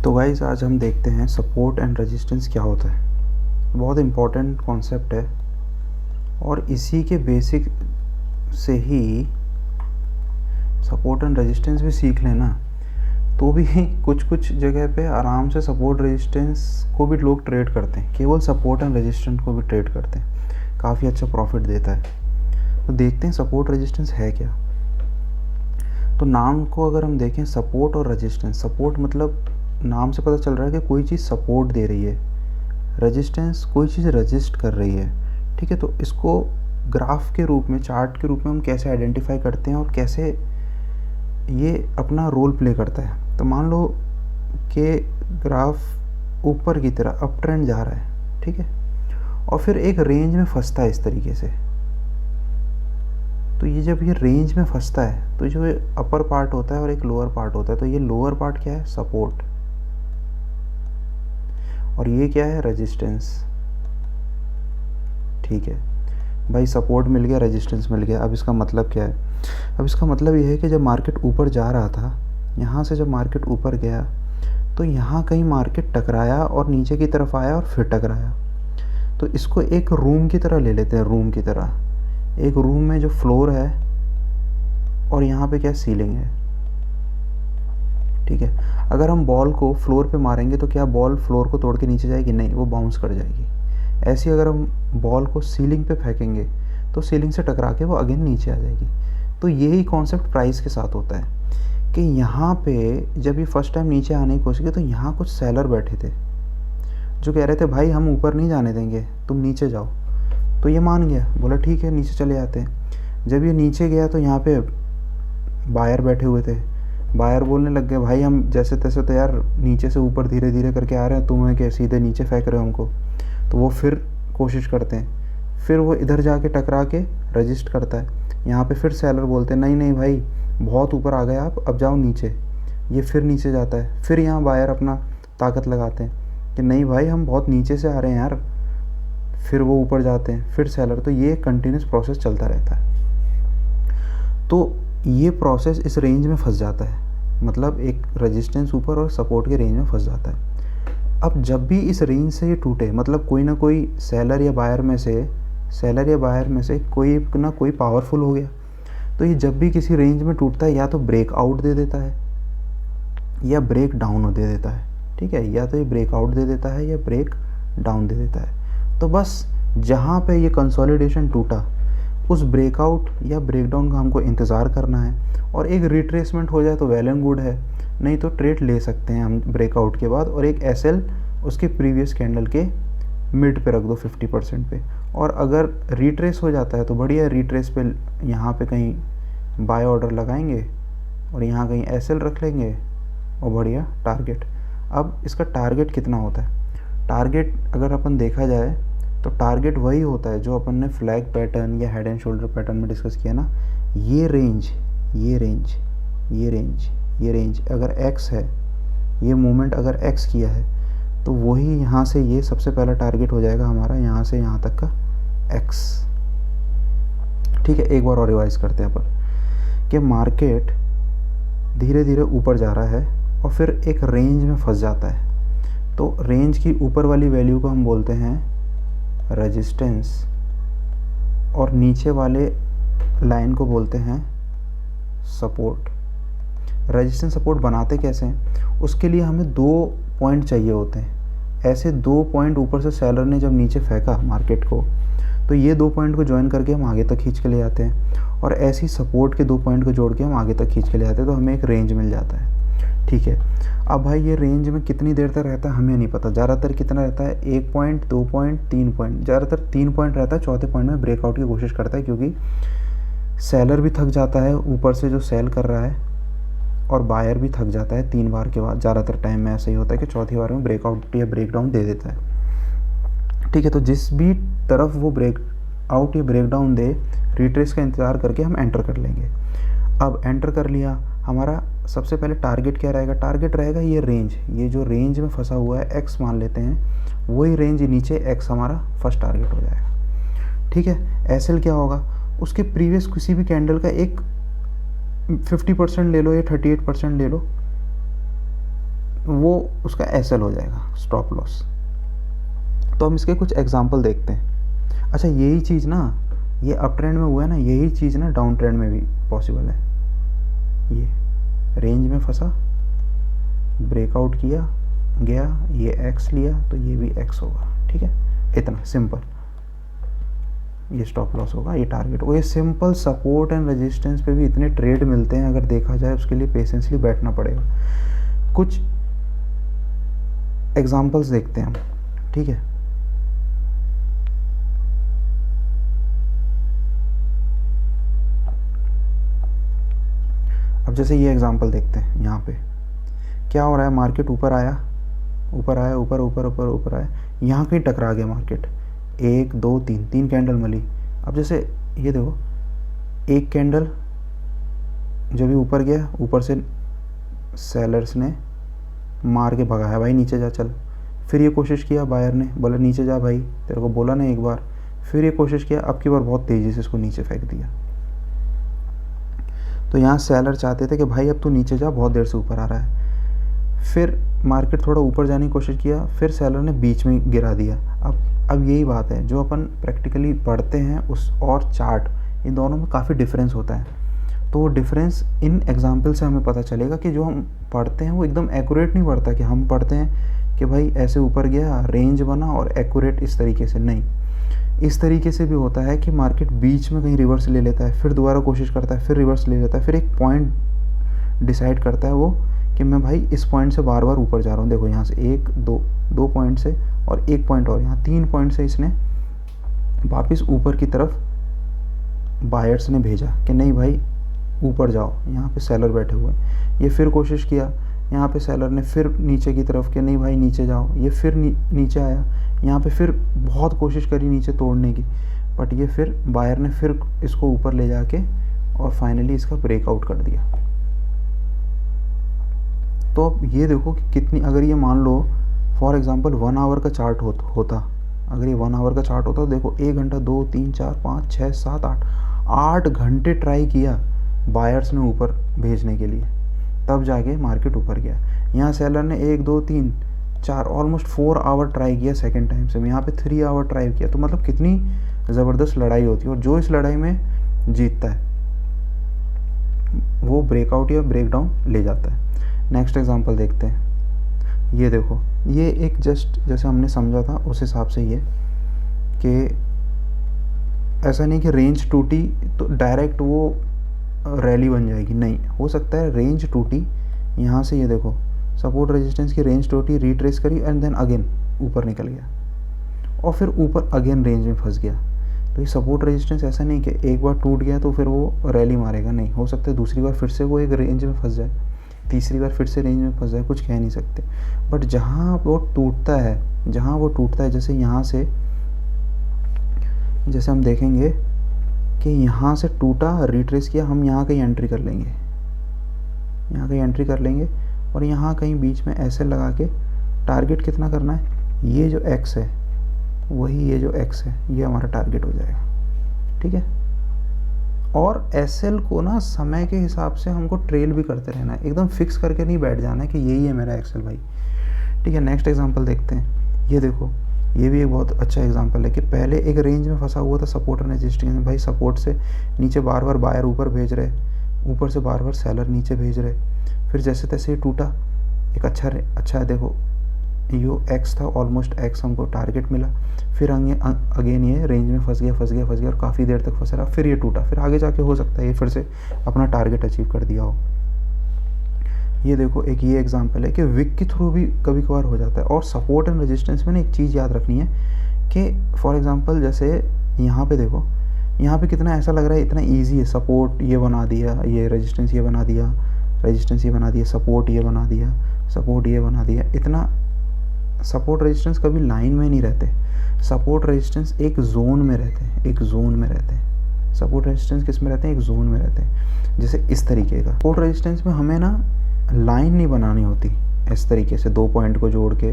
तो गाइस आज हम देखते हैं सपोर्ट एंड रेजिस्टेंस क्या होता है। बहुत इम्पोर्टेंट कॉन्सेप्ट है और इसी के बेसिक से ही सपोर्ट एंड रेजिस्टेंस भी सीख लेना तो भी कुछ जगह पे आराम से सपोर्ट रेजिस्टेंस को भी लोग ट्रेड करते हैं, केवल सपोर्ट एंड रेजिस्टेंस को भी ट्रेड करते हैं, काफ़ी अच्छा प्रॉफिट देता है। तो देखते हैं सपोर्ट रेजिस्टेंस है क्या। तो नाम को अगर हम देखें सपोर्ट और रेजिस्टेंस, सपोर्ट मतलब नाम से पता चल रहा है कि कोई चीज़ सपोर्ट दे रही है, रेजिस्टेंस कोई चीज़ रेजिस्ट कर रही है। ठीक है, तो इसको ग्राफ के रूप में, चार्ट के रूप में हम कैसे आइडेंटिफाई करते हैं और कैसे ये अपना रोल प्ले करता है। तो मान लो कि ग्राफ ऊपर की तरह अप ट्रेंड जा रहा है, ठीक है, और फिर एक रेंज में फंसता है इस तरीके से। तो ये जब ये रेंज में फंसता है तो जो अपर पार्ट होता है और एक लोअर पार्ट होता है, तो ये लोअर पार्ट क्या है, सपोर्ट, और ये क्या है, रेजिस्टेंस। ठीक है भाई, सपोर्ट मिल गया, रेजिस्टेंस मिल गया। अब इसका मतलब क्या है? अब इसका मतलब ये है कि जब मार्केट ऊपर जा रहा था, यहाँ से जब मार्केट ऊपर गया तो यहाँ कहीं मार्केट टकराया और नीचे की तरफ आया और फिर टकराया। तो इसको एक रूम की तरह ले लेते हैं, रूम की तरह। एक रूम में जो फ्लोर है और यहाँ पे क्या सीलिंग है। ठीक है, अगर हम बॉल को फ्लोर पे मारेंगे तो क्या बॉल फ्लोर को तोड़ के नीचे जाएगी? नहीं, वो बाउंस कर जाएगी। ऐसे अगर हम बॉल को सीलिंग पे फेंकेंगे तो सीलिंग से टकरा के वो अगेन नीचे आ जाएगी। तो यही कॉन्सेप्ट प्राइस के साथ होता है कि यहाँ पे जब ये फर्स्ट टाइम नीचे आने की कोशिश की तो यहाँ कुछ सेलर बैठे थे जो कह रहे थे भाई हम ऊपर नहीं जाने देंगे, तुम नीचे जाओ। तो ये मान गया, बोला ठीक है नीचे चले जाते हैं। जब ये नीचे गया तो यहाँ पे बायर बैठे हुए थे। बायर बोलने लग गए भाई हम जैसे तैसे तो यार नीचे से ऊपर धीरे धीरे करके आ रहे हैं, तुम्हें क्या सीधे नीचे फेंक रहे हो हमको। तो वो फिर कोशिश करते हैं, फिर वो इधर जाके टकरा के रजिस्ट करता है। यहाँ पे फिर सेलर बोलते हैं नहीं नहीं भाई बहुत ऊपर आ गए आप, अब जाओ नीचे। ये फिर नीचे जाता है। फिर यहाँ बायर अपना ताकत लगाते हैं कि नहीं भाई हम बहुत नीचे से आ रहे हैं यार, फिर वो ऊपर जाते हैं, फिर सेलर। तो ये कंटिन्यूस प्रोसेस चलता रहता है। तो ये प्रोसेस इस रेंज में फंस जाता है, मतलब एक रेजिस्टेंस ऊपर और सपोर्ट के रेंज में फंस जाता है। अब जब भी इस रेंज से ये टूटे, मतलब कोई ना कोई सेलर या बायर में से कोई ना कोई पावरफुल हो गया, तो ये जब भी किसी रेंज में टूटता है या तो ब्रेकआउट दे देता है या ब्रेक डाउन दे देता है। ठीक है, या तो ये ब्रेकआउट दे देता है या ब्रेक डाउन दे देता है। तो बस जहाँ पे ये कंसोलिडेशन टूटा उस ब्रेकआउट या ब्रेकडाउन का हमको इंतज़ार करना है, और एक रिट्रेसमेंट हो जाए तो वेल एंड गुड है, नहीं तो ट्रेड ले सकते हैं हम ब्रेकआउट के बाद, और एक एसएल उसके प्रीवियस कैंडल के मिड पे रख दो 50% पे। और अगर रिट्रेस हो जाता है तो बढ़िया, रिट्रेस पे यहाँ पे कहीं बाय ऑर्डर लगाएंगे और यहाँ कहीं एसएल रख लेंगे और बढ़िया टारगेट। अब इसका टारगेट कितना होता है? टारगेट अगर अपन देखा जाए तो टारगेट वही होता है जो अपन ने फ्लैग पैटर्न या हेड एंड शोल्डर पैटर्न में डिस्कस किया ना। ये रेंज, ये रेंज, ये रेंज, ये रेंज अगर x है, ये मूवमेंट अगर x किया है तो वही यहाँ से ये सबसे पहला टारगेट हो जाएगा हमारा, यहाँ से यहाँ तक का x। ठीक है, एक बार और रिवाइज करते हैं अपन कि मार्केट धीरे धीरे ऊपर जा रहा है और फिर एक रेंज में फंस जाता है। तो रेंज की ऊपर वाली वैल्यू को हम बोलते हैं रेजिस्टेंस और नीचे वाले लाइन को बोलते हैं सपोर्ट। रेजिस्टेंस सपोर्ट बनाते कैसे हैं? उसके लिए हमें 2 पॉइंट चाहिए होते हैं। ऐसे 2 पॉइंट ऊपर से सेलर ने जब नीचे फेंका मार्केट को, तो ये 2 पॉइंट को ज्वाइन करके हम आगे तक खींच के ले जाते हैं, और ऐसे ही सपोर्ट के 2 पॉइंट को जोड़ के हम आगे तक खींच के ले जाते हैं, तो हमें एक रेंज मिल जाता है। ठीक है, अब भाई ये रेंज में कितनी देर तक रहता है हमें नहीं पता। ज़्यादातर कितना रहता है? 1 पॉइंट, 2 पॉइंट, 3 पॉइंट, ज़्यादातर 3 पॉइंट रहता है। चौथे पॉइंट में ब्रेकआउट की कोशिश करता है, क्योंकि सेलर भी थक जाता है ऊपर से जो सेल कर रहा है, और बायर भी थक जाता है 3 बार के बाद। ज़्यादातर टाइम में ऐसा ही होता है कि चौथी बार में ब्रेकआउट या ब्रेकडाउन दे देता है। ठीक है, तो जिस भी तरफ वो ब्रेकआउट या ब्रेकडाउन दे, रिट्रेस का इंतज़ार करके हम एंटर कर लेंगे। अब एंटर कर लिया, हमारा सबसे पहले टारगेट क्या रहेगा? टारगेट रहेगा ये रेंज, ये जो रेंज में फंसा हुआ है x मान लेते हैं, वही रेंज नीचे x हमारा फर्स्ट टारगेट हो जाएगा। ठीक है, एसएल क्या होगा? उसके प्रीवियस किसी भी कैंडल का एक 50% ले लो या 38% ले लो, वो उसका एसएल हो जाएगा, स्टॉप लॉस। तो हम इसके कुछ एग्जांपल देखते हैं। अच्छा, यही चीज़ ना, ये अप ट्रेंड में हुआ है ना, यही चीज़ ना डाउन ट्रेंड में भी पॉसिबल है। ये रेंज में फंसा, ब्रेकआउट किया, गया, ये एक्स लिया, तो ये भी एक्स होगा। ठीक है, इतना सिंपल। ये स्टॉप लॉस होगा, ये टारगेट होगा। ये सिंपल सपोर्ट एंड रेजिस्टेंस पे भी इतने ट्रेड मिलते हैं, अगर देखा जाए उसके लिए पेशेंसली बैठना पड़ेगा। कुछ एग्जांपल्स देखते हैं हम। ठीक है, अब जैसे ये एग्जांपल देखते हैं। यहाँ पे क्या हो रहा है, मार्केट ऊपर आया, ऊपर आया, ऊपर ऊपर ऊपर ऊपर आया, यहाँ कहीं टकरा गया मार्केट, 1 2 3 3 कैंडल मिली। अब जैसे ये देखो, एक कैंडल जब भी ऊपर गया, ऊपर से सेलर्स ने मार के भगाया, भाई नीचे जा चल। फिर ये कोशिश किया बायर ने, बोला नीचे जा भाई, तेरे को बोला ना एक बार। फिर ये कोशिश किया, अब की बार बहुत तेज़ी से इसको नीचे फेंक दिया। तो यहाँ सेलर चाहते थे कि भाई अब तू नीचे जा, बहुत देर से ऊपर आ रहा है। फिर मार्केट थोड़ा ऊपर जाने की कोशिश किया, फिर सेलर ने बीच में गिरा दिया। अब यही बात है, जो अपन प्रैक्टिकली पढ़ते हैं उस और चार्ट, इन दोनों में काफ़ी डिफरेंस होता है। तो वो डिफरेंस इन एग्जाम्पल से हमें पता चलेगा कि जो हम पढ़ते हैं वो एकदम एक्यूरेट नहीं पढ़ता, कि हम पढ़ते हैं कि भाई ऐसे ऊपर गया, रेंज बना और एक्यूरेट इस तरीके से नहीं। इस तरीके से भी होता है कि मार्केट बीच में कहीं रिवर्स ले लेता है, फिर दोबारा कोशिश करता है, फिर रिवर्स ले लेता है, फिर एक पॉइंट डिसाइड करता है वो कि मैं भाई इस पॉइंट से बार बार ऊपर जा रहा हूँ। देखो यहाँ से 1 2 पॉइंट से और 1 पॉइंट और यहाँ 3 पॉइंट से इसने वापस ऊपर की तरफ बायर्स ने भेजा कि नहीं भाई ऊपर जाओ। यहाँ पे सेलर बैठे हुए हैं। ये फिर कोशिश किया, यहाँ पे सेलर ने फिर नीचे की तरफ कि नहीं भाई नीचे जाओ। ये फिर नीचे आया, यहाँ पे फिर बहुत कोशिश करी नीचे तोड़ने की, बट ये फिर बायर ने फिर इसको ऊपर ले जाके और फाइनली इसका ब्रेकआउट कर दिया। तो अब ये देखो कि कितनी, अगर ये मान लो फॉर एग्जांपल 1 आवर का चार्ट होता, अगर ये 1 आवर का चार्ट होता तो देखो 1 घंटा 2 3 4 5 6 7 8 घंटे ट्राई किया बायर्स ने ऊपर भेजने के लिए, तब जाके मार्केट ऊपर गया। यहाँ सेलर ने 1 2 3 4 ऑलमोस्ट 4 आवर ट्राई किया सेकेंड टाइम से, यहाँ पे 3 आवर ट्राई किया। तो मतलब कितनी ज़बरदस्त लड़ाई होती है, और जो इस लड़ाई में जीतता है वो ब्रेकआउट या ब्रेकडाउन ले जाता है। नेक्स्ट एग्जांपल देखते हैं। ये देखो, ये एक जस्ट जैसे हमने समझा था उस हिसाब से ये कि ऐसा नहीं कि रेंज टूटी तो डायरेक्ट वो रैली बन जाएगी, नहीं, हो सकता है रेंज टूटी, यहाँ से ये देखो सपोर्ट रेजिस्टेंस की रेंज टूटी, रिट्रेस करी एंड देन अगेन ऊपर निकल गया और फिर ऊपर अगेन रेंज में फंस गया। तो ये सपोर्ट रेजिस्टेंस ऐसा नहीं कि एक बार टूट गया तो फिर वो रैली मारेगा, नहीं, हो सकता है दूसरी बार फिर से वो एक रेंज में फंस जाए, तीसरी बार फिर से रेंज में फंस जाए, कुछ कह नहीं सकते। बट जहाँ वो टूटता है, जैसे यहाँ से, जैसे हम देखेंगे कि यहाँ से टूटा, रिट्रेस किया, हम यहाँ कहीं एंट्री कर लेंगे, और यहाँ कहीं बीच में ऐसे लगा के टारगेट कितना करना है, ये जो एक्स है वही ये जो एक्स है ये हमारा टारगेट हो जाएगा। ठीक है, और एसएल को ना समय के हिसाब से हमको ट्रेल भी करते रहना है, एकदम फिक्स करके नहीं बैठ जाना है कि यही है मेरा एक्सएल भाई। ठीक है, नेक्स्ट एग्जांपल देखते हैं। ये देखो, ये भी एक बहुत अच्छा एग्जांपल है कि पहले एक रेंज में फंसा हुआ था सपोर्ट और रेजिस्टेंस में, भाई सपोर्ट से नीचे बार बार बायर ऊपर भेज रहे, ऊपर से बार बार सेलर नीचे भेज रहे, फिर जैसे तैसे ये टूटा, एक अच्छा है, देखो यो एक्स था, ऑलमोस्ट एक्स हमको टारगेट मिला, फिर अगेन ये रेंज में फंस गया और काफ़ी देर तक फंसा रहा, फिर ये टूटा, फिर आगे जाके हो सकता है ये फिर से अपना टारगेट अचीव कर दिया हो। ये देखो, एक ये एग्जांपल है कि विक के थ्रू भी कभी कभार हो जाता है। और सपोर्ट एंड रेजिस्टेंस में ना एक चीज़ याद रखनी है कि फॉर एग्जांपल जैसे यहाँ पे देखो, यहाँ पे कितना ऐसा लग रहा है इतना ईजी है, सपोर्ट ये बना दिया, ये रेजिस्टेंस ये बना दिया, सपोर्ट ये बना दिया, इतना सपोर्ट रेजिस्टेंस कभी लाइन में नहीं रहते, सपोर्ट रेजिस्टेंस एक जोन में रहते हैं, सपोर्ट रेजिस्टेंस किस में रहते हैं, एक जोन में रहते हैं, जैसे इस तरीके का। सपोर्ट रेजिस्टेंस में हमें ना लाइन नहीं बनानी होती इस तरीके से 2 पॉइंट को जोड़ के,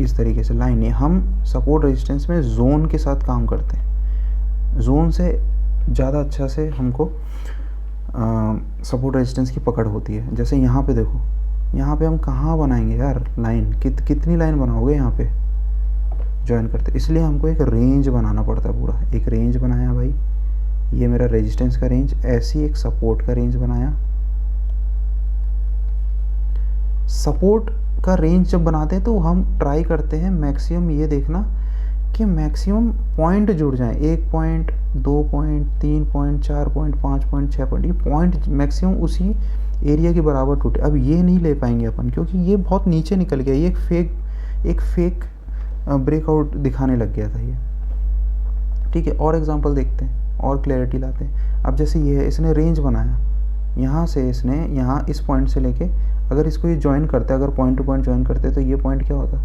इस तरीके से लाइन नहीं, हम सपोर्ट रेजिस्टेंस में जोन के साथ काम करते हैं, जोन से ज़्यादा अच्छा से हमको सपोर्ट रेजिस्टेंस की पकड़ होती है। जैसे यहाँ पे देखो, यहाँ पे हम कहाँ बनाएंगे यार लाइन, कितनी लाइन बनाओगे यहाँ पे ज्वाइन करते, इसलिए हमको एक रेंज बनाना पड़ता है पूरा। एक रेंज बनाया भाई, ये मेरा रेजिस्टेंस का रेंज, ऐसी एक सपोर्ट का रेंज बनाया। सपोर्ट का रेंज जब बनाते हैं तो हम ट्राई करते हैं मैक्सिमम ये देखना कि मैक्सिमम पॉइंट जुड़ जाएं, 1 point, 2 point, 3 point, 4 point, 5 point, 6 point, ये पॉइंट मैक्सिमम उसी एरिया के बराबर टूटे। अब ये नहीं ले पाएंगे अपन क्योंकि ये बहुत नीचे निकल गया, ये एक फेक ब्रेकआउट दिखाने लग गया था ये। ठीक है, और एग्जांपल देखते हैं और क्लैरिटी लाते हैं। अब जैसे ये है, इसने रेंज बनाया, यहाँ से इसने यहाँ इस पॉइंट से लेके अगर इसको ये ज्वाइन करते, अगर पॉइंट टू पॉइंट ज्वाइन करते तो ये पॉइंट क्या होता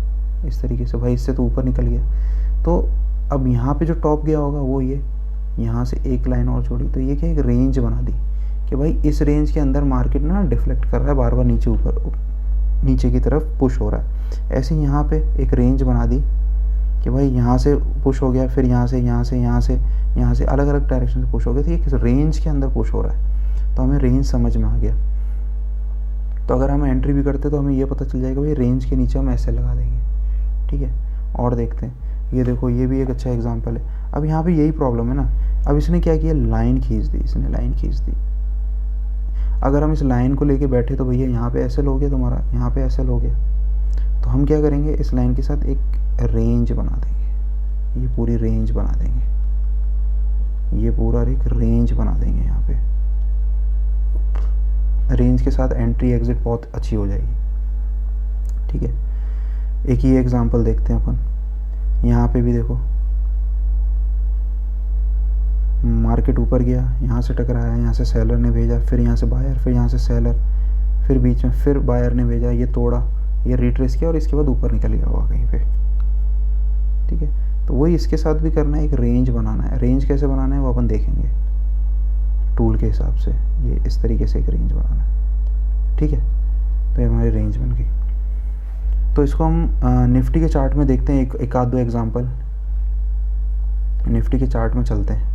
इस तरीके से, भाई इससे तो ऊपर निकल गया। तो अब यहाँ पे जो टॉप गया होगा वो ये, यहाँ से एक लाइन और जोड़ी, तो ये क्या एक रेंज बना दी कि भाई इस रेंज के अंदर मार्केट ना डिफ्लेक्ट कर रहा है, बार बार नीचे ऊपर नीचे की तरफ पुश हो रहा है। ऐसे यहाँ पे एक रेंज बना दी कि भाई यहाँ से पुश हो गया, फिर यहाँ से अलग अलग डायरेक्शन से पुश हो गया, तो ये किस रेंज के अंदर पुश हो रहा है, तो हमें रेंज समझ में आ गया। तो अगर हम एंट्री भी करते तो हमें ये पता चल जाएगा भाई रेंज के नीचे हम ऐसे लगा देंगे। ठीक है, और देखते हैं, ये देखो ये भी एक अच्छा एग्जांपल है। अब यहाँ पे यही प्रॉब्लम है ना, अब इसने क्या किया, लाइन खींच दी, इसने लाइन खींच दी। अगर हम इस लाइन को लेके बैठे तो भैया यहाँ पे एसएल हो गया तुम्हारा, यहाँ पे एसएल हो गया, तो हम क्या करेंगे, इस लाइन के साथ एक रेंज बना देंगे, ये पूरी रेंज बना देंगे, ये पूरा एक रेंज बना देंगे। यहाँ पे रेंज के साथ एंट्री एग्जिट बहुत अच्छी हो जाएगी। ठीक है, एक ही एग्जांपल देखते हैं अपन, यहाँ पे भी देखो मार्केट ऊपर गया, यहाँ से टकराया, यहाँ से सेलर ने भेजा, फिर यहाँ से बायर, फिर यहाँ से सेलर, फिर बीच में फिर बायर ने भेजा, ये तोड़ा, ये रिट्रेस किया और इसके बाद ऊपर निकल गया होगा कहीं पे। ठीक है, तो वही इसके साथ भी करना है, एक रेंज बनाना है। रेंज कैसे बनाना है वो अपन देखेंगे टूल के हिसाब से, ये इस तरीके से एक रेंज बनाना है। ठीक है, तो ये हमारी रेंज बन गई। तो इसको हम निफ्टी के चार्ट में देखते हैं, एक आध दो एग्जांपल निफ्टी के चार्ट में चलते हैं।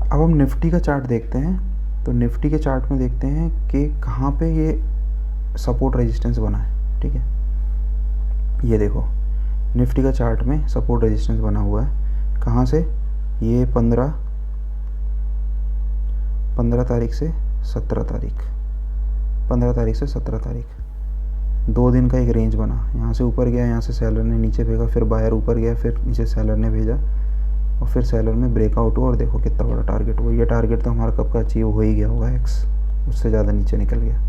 अब हम निफ्टी का चार्ट देखते हैं, तो निफ्टी के चार्ट में देखते हैं कि कहाँ पे ये सपोर्ट रेजिस्टेंस बना है। ठीक है, ये देखो निफ्टी का चार्ट में सपोर्ट रेजिस्टेंस बना हुआ है, कहाँ से, ये 15 तारीख से 17 तारीख, 15 तारीख से 17 तारीख, 2 दिन का एक रेंज बना। यहाँ से ऊपर गया, यहाँ से सेलर ने नीचे भेजा, फिर बायर ऊपर गया, फिर नीचे सेलर ने भेजा, और फिर सेलर में ब्रेकआउट हुआ, और देखो कितना बड़ा टारगेट हुआ। ये टारगेट तो हमारा कब का अचीव हो ही गया होगा, एक्स, उससे ज़्यादा नीचे निकल गया।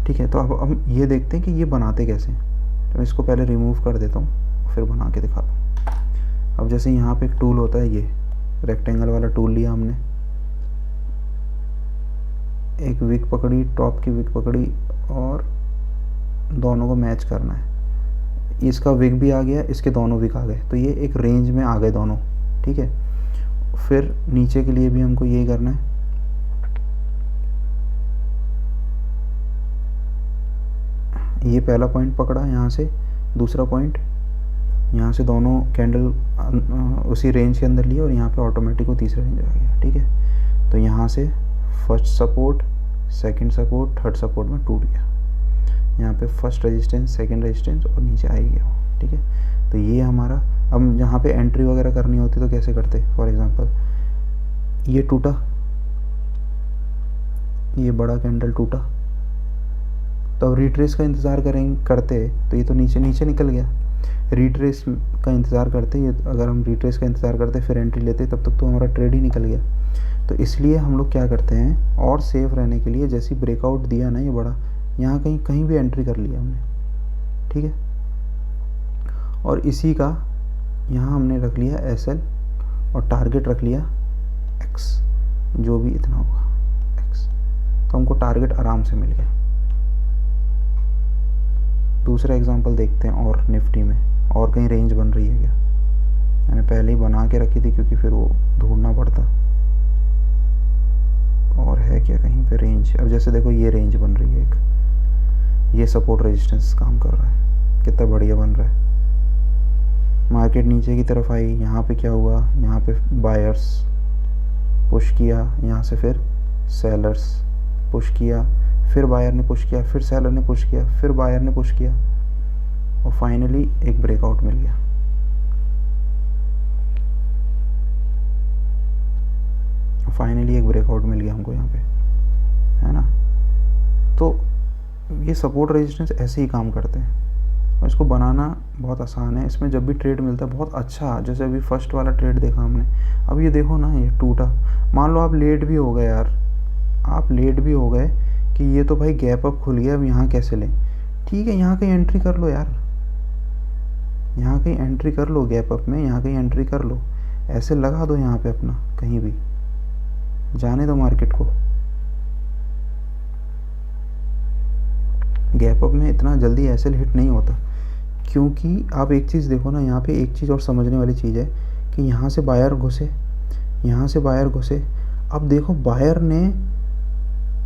ठीक है, तो अब हम ये देखते हैं कि ये बनाते कैसे। तो मैं इसको पहले रिमूव कर देता हूँ, फिर बना के दिखाता हूँ। अब जैसे यहाँ पे एक टूल होता है, ये रेक्टेंगल वाला टूल लिया हमने, एक विक पकड़ी, टॉप की विक पकड़ी, और दोनों को मैच करना है। इसका विक भी आ गया, इसके दोनों विक आ गए, तो ये एक रेंज में आ गए दोनों। ठीक है, फिर नीचे के लिए भी हमको यही करना है। ये पहला पॉइंट पकड़ा, यहाँ से दूसरा पॉइंट, यहाँ से दोनों कैंडल उसी रेंज के अंदर लिए, और यहाँ पे ऑटोमेटिक वो तीसरा रेंज आ गया। ठीक है, तो यहाँ से first support, second support, third support में टूट गया। यहाँ पे फर्स्ट रेजिस्टेंस, सेकंड रेजिस्टेंस, और नीचे आ ही गया। ठीक है, तो ये हमारा, अब यहाँ पे एंट्री वगैरह करनी होती तो कैसे करते, फॉर एग्जांपल ये टूटा, ये बड़ा कैंडल टूटा, तो अब रिट्रेस का इंतज़ार करते तो ये तो नीचे निकल गया। रिट्रेस का इंतज़ार करते, ये अगर हम रिट्रेस का इंतज़ार करते फिर एंट्री लेते, तब तक तो हमारा ट्रेड ही निकल गया। तो इसलिए हम लोग क्या करते हैं, और सेफ रहने के लिए, जैसे ब्रेकआउट दिया ना ये बड़ा, यहाँ कहीं भी एंट्री कर लिया हमने। ठीक है, और इसी का यहाँ हमने रख लिया एसएल, और टारगेट रख लिया एक्स, जो भी इतना होगा एक्स, तो हमको टारगेट आराम से मिल गया। दूसरा एग्जांपल देखते हैं, और निफ्टी में और कहीं रेंज बन रही है क्या, मैंने पहले ही बना के रखी थी क्योंकि फिर वो ढूंढना पड़ता, और है क्या कहीं पे रेंज। अब जैसे देखो ये रेंज बन रही है एक, ये सपोर्ट रेजिस्टेंस काम कर रहा है, कितना बढ़िया बन रहा है। मार्केट नीचे की तरफ आई, यहाँ पे क्या हुआ, यहाँ पे बायर्स पुश किया, यहाँ से फिर सेलर्स पुश किया, फिर बायर ने पुश किया, फिर सेलर ने पुश किया, फिर बायर ने पुश किया और फाइनली एक ब्रेकआउट मिल गया। फाइनली एक ब्रेकआउट मिल गया हमको यहाँ पे, है ना। तो ये सपोर्ट रेजिस्टेंस ऐसे ही काम करते हैं और इसको बनाना बहुत आसान है। इसमें जब भी ट्रेड मिलता है बहुत अच्छा, जैसे अभी फर्स्ट वाला ट्रेड देखा हमने, अब ये देखो ना, ये टूटा। मान लो आप लेट भी हो गए यार, आप लेट भी हो गए कि ये तो भाई गैप अप खुल गया, अब यहाँ कैसे लें। ठीक है, यहाँ कहीं एंट्री कर लो यार, यहाँ कहीं एंट्री कर लो, गैप अप में यहाँ कहीं एंट्री कर लो, ऐसे लगा दो यहाँ पे अपना, कहीं भी जाने दो मार्केट को। गैप अप में इतना जल्दी ऐसे हिट नहीं होता, क्योंकि आप एक चीज़ देखो ना, यहाँ पे एक चीज़ और समझने वाली चीज़ है कि यहाँ से बायर घुसे, यहाँ से बायर घुसे। अब देखो बायर ने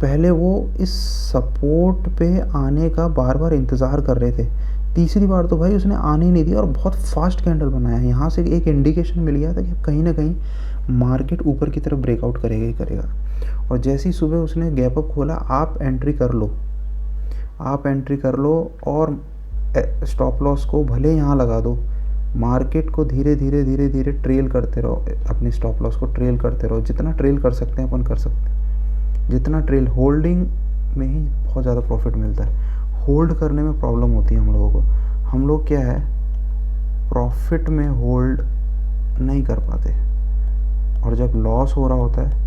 पहले वो इस सपोर्ट पे आने का बार बार इंतज़ार कर रहे थे, तीसरी बार तो भाई उसने आने ही नहीं दिया और बहुत फास्ट कैंडल बनाया। यहाँ से एक इंडिकेशन मिल गया था कि कहीं ना कहीं मार्केट ऊपर की तरफ ब्रेकआउट करेगा ही करेगा। और जैसे ही सुबह उसने गैप अप खोला, आप एंट्री कर लो, आप एंट्री कर लो और स्टॉप लॉस को भले यहाँ लगा दो। मार्केट को धीरे धीरे धीरे धीरे ट्रेल करते रहो, अपनी स्टॉप लॉस को ट्रेल करते रहो, जितना ट्रेल कर सकते हैं अपन कर सकते हैं। जितना ट्रेल, होल्डिंग में ही बहुत ज़्यादा प्रॉफिट मिलता है, होल्ड करने में प्रॉब्लम होती है हम लोगों को। हम लोग क्या है, प्रॉफिट में होल्ड नहीं कर पाते और जब लॉस हो रहा होता है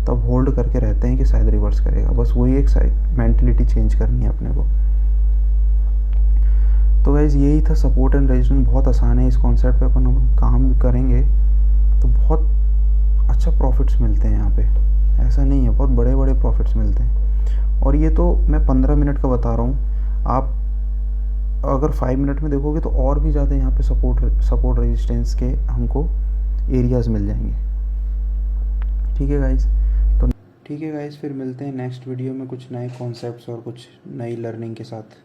तब होल्ड करके रहते हैं कि शायद रिवर्स करेगा। बस वही एक मेंटलिटी चेंज करनी है अपने को। तो गाइज यही था सपोर्ट एंड रेजिस्टेंस। बहुत आसान है, इस कॉन्सेप्ट पे अपन काम करेंगे तो बहुत अच्छा प्रॉफिट्स मिलते हैं यहाँ पे। ऐसा नहीं है, बहुत बड़े बड़े प्रॉफिट्स मिलते हैं। और ये तो मैं 15 मिनट का बता रहा हूँ, आप अगर 5 मिनट में देखोगे तो और भी ज़्यादा यहाँ पे सपोर्ट रेजिस्टेंस के हमको एरियाज़ मिल जाएंगे। ठीक है गाइज, तो ठीक है गाइज, फिर मिलते हैं नेक्स्ट वीडियो में कुछ नए कॉन्सेप्ट्स और कुछ नई लर्निंग के साथ।